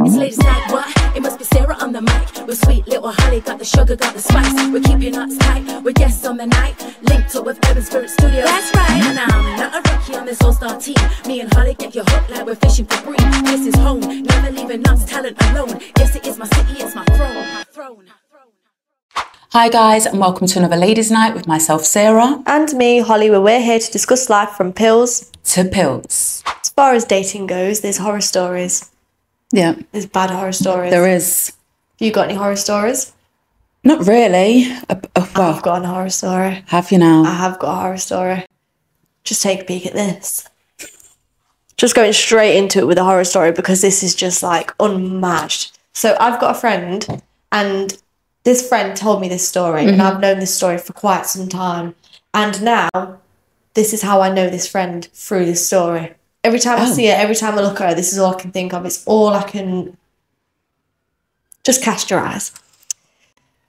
It's ladies' night, what? It must be Sarah on the mic. With sweet little Holly, got the sugar, got the spice. We're keeping us tight, with guests on the night. Linked up with Urban Spirit Studio. That's right. And I'm not a rookie on this all-star team. Me and Holly get you hooked like we're fishing for bream. This is home, never leaving us talent alone. Yes, it is my city, it's my throne. Hi guys, and welcome to another Ladies' Night with myself, Sarah. And me, Holly, where we're here to discuss life from pills to pills. As far as dating goes, there's horror stories. Yeah. There's bad horror stories. There is. Have you got any horror stories? Not really. Well, I've got a horror story. Have you now? I have got a horror story. Just take a peek at this. Just going straight into it with a horror story because this is just like unmatched. So I've got a friend and this friend told me this story and I've known this story for quite some time. And now this is how I know this friend through this story. Every time I see it, every time I look at her, this is all I can think of. It's all I can... Just cast your eyes.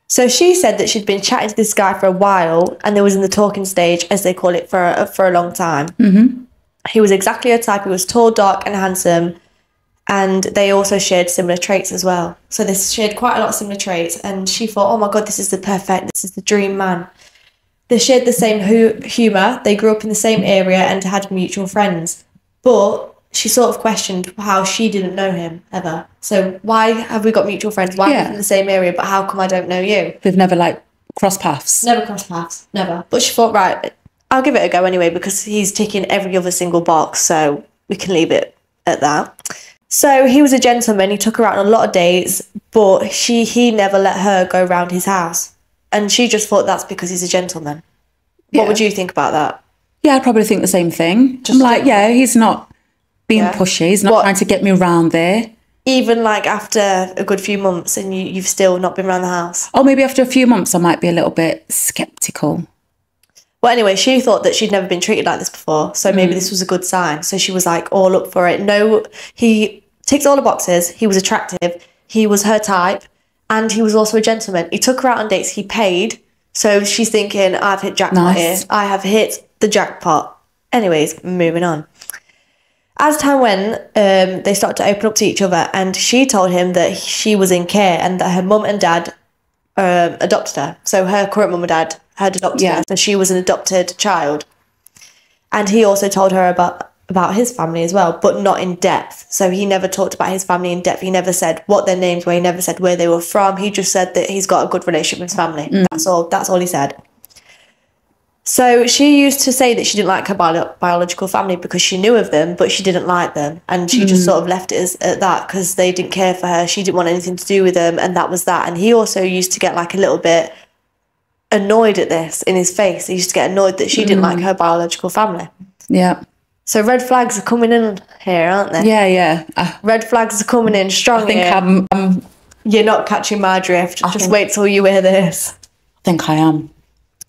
So she said that she'd been chatting to this guy for a while and they was in the talking stage, as they call it, for a long time. He was exactly her type. He was tall, dark and handsome. And they also shared similar traits as well. So they shared quite a lot of similar traits. And she thought, oh my God, this is the dream man. They shared the same humour. They grew up in the same area and had mutual friends. But she sort of questioned how she didn't know him ever. So why have we got mutual friends? Why are we in the same area? But how come I don't know you? We've never crossed paths. Never crossed paths. Never. But she thought, right, I'll give it a go anyway because he's ticking every other single box. So we can leave it at that. So he was a gentleman. He took her out on a lot of dates, but he never let her go around his house. And she just thought that's because he's a gentleman. What would you think about that? Yeah, I'd probably think the same thing. I'm like, he's not being pushy. He's not trying to get me around there. Even like after a good few months and you've still not been around the house? Oh, maybe after a few months I might be a little bit sceptical. Well, anyway, she thought that she'd never been treated like this before, so maybe this was a good sign. So she was like all up for it. No, he ticked all the boxes. He was attractive. He was her type. And he was also a gentleman. He took her out on dates. He paid. So she's thinking, I've hit jackpot here. I have hit the jackpot. Anyways, moving on. As time went, they started to open up to each other. And she told him that she was in care and that her mum and dad adopted her. So her current mum and dad had adopted her. So she was an adopted child. And he also told her about his family as well, but not in depth. So he never talked about his family in depth. He never said what their names were. He never said where they were from. He just said that he's got a good relationship with his family. That's all he said. So she used to say that she didn't like her biological family because she knew of them, but she didn't like them. And she just sort of left it at that because they didn't care for her. She didn't want anything to do with them. And that was that. And he also used to get like a little bit annoyed at this in his face. He used to get annoyed that she didn't like her biological family. Yeah. So red flags are coming in here, aren't they? Yeah. Red flags are coming in strong. I think You're not catching my drift. Just wait till you hear this. I think I am.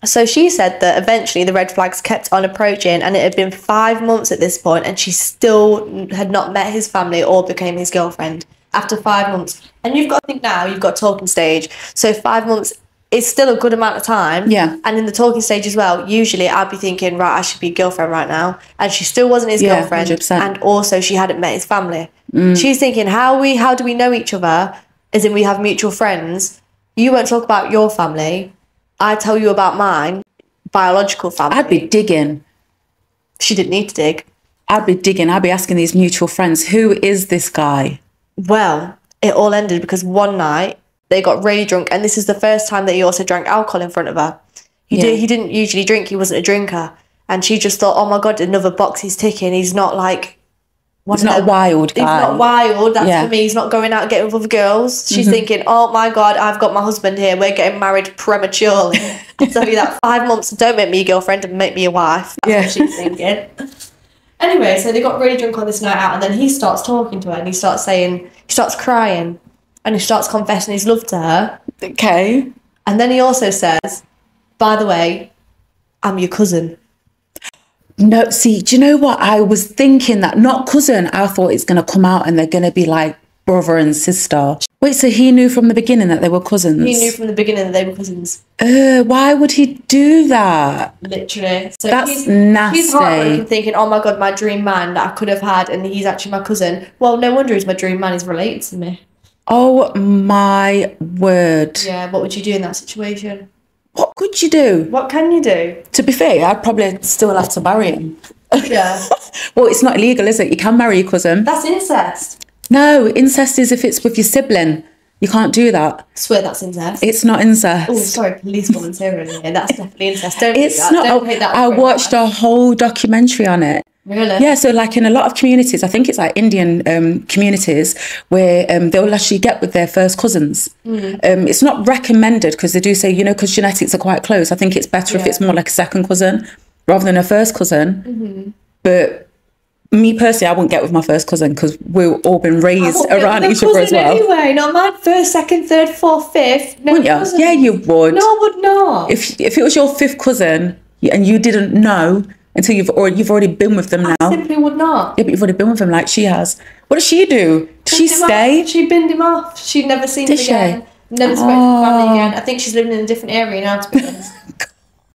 So she said that eventually the red flags kept on approaching and it had been 5 months at this point and she still had not met his family or became his girlfriend after 5 months. And you've got to think now, you've got talking stage. So 5 months is still a good amount of time. Yeah. And in the talking stage as well, usually I'd be thinking, right, I should be girlfriend right now. And she still wasn't his girlfriend. 100%. And also she hadn't met his family. She's thinking, how do we know each other? As in we have mutual friends. You won't talk about your family. I tell you about mine, biological family. I'd be digging. She didn't need to dig. I'd be digging. I'd be asking these mutual friends, who is this guy? Well, it all ended because one night they got really drunk, and this is the first time that he also drank alcohol in front of her. He didn't usually drink. He wasn't a drinker. And she just thought, oh my God, another box he's ticking. He's not like... He's not a wild guy. He's not wild. That's for me. He's not going out and getting with other girls. She's thinking, oh my God, I've got my husband here. We're getting married prematurely. I'll tell you that 5 months, don't make me your girlfriend and make me your wife. That's what she's thinking. Anyway, so they got really drunk on this night out and then he starts talking to her and he starts crying and he starts confessing his love to her. Okay. And then he also says, by the way, I'm your cousin. No, see, do you know what? I was thinking that, not cousin. I thought it's going to come out and they're going to be like brother and sister. Wait, so he knew from the beginning that they were cousins? He knew from the beginning that they were cousins. Why would he do that? Literally. So that's nasty. He's heartbroken thinking, oh my God, my dream man that I could have had, and he's actually my cousin. Well, no wonder he's my dream man. He's related to me. Oh my word. Yeah, what would you do in that situation? What could you do? What can you do? To be fair, I'd probably still have to marry him. Yeah. Well, it's not illegal, is it? You can marry your cousin. That's incest. No, incest is if it's with your sibling. You can't do that. I swear that's incest. It's not incest. Oh, sorry, policewoman's here. That's definitely incest. Don't It's do that. not. Don't take that. I watched a whole documentary on it. Really? Yeah, so like in a lot of communities, I think it's like Indian communities where they'll actually get with their first cousins. It's not recommended because they do say, you know, because genetics are quite close. I think it's better if it's more like a second cousin rather than a first cousin. But me personally, I wouldn't get with my first cousin because we've all been raised around each other as well. Anyway, not my first, second, third, fourth, fifth. No, Wouldn't you? Yeah, you would. No, I would not. If it was your fifth cousin and you didn't know until you've already been with them now. I simply would not. Yeah, but you've already been with him like she has. What does she do? Does she stay? She binned him off. She'd never seen him again. Never spoke to the family again. I think she's living in a different area now, to be honest.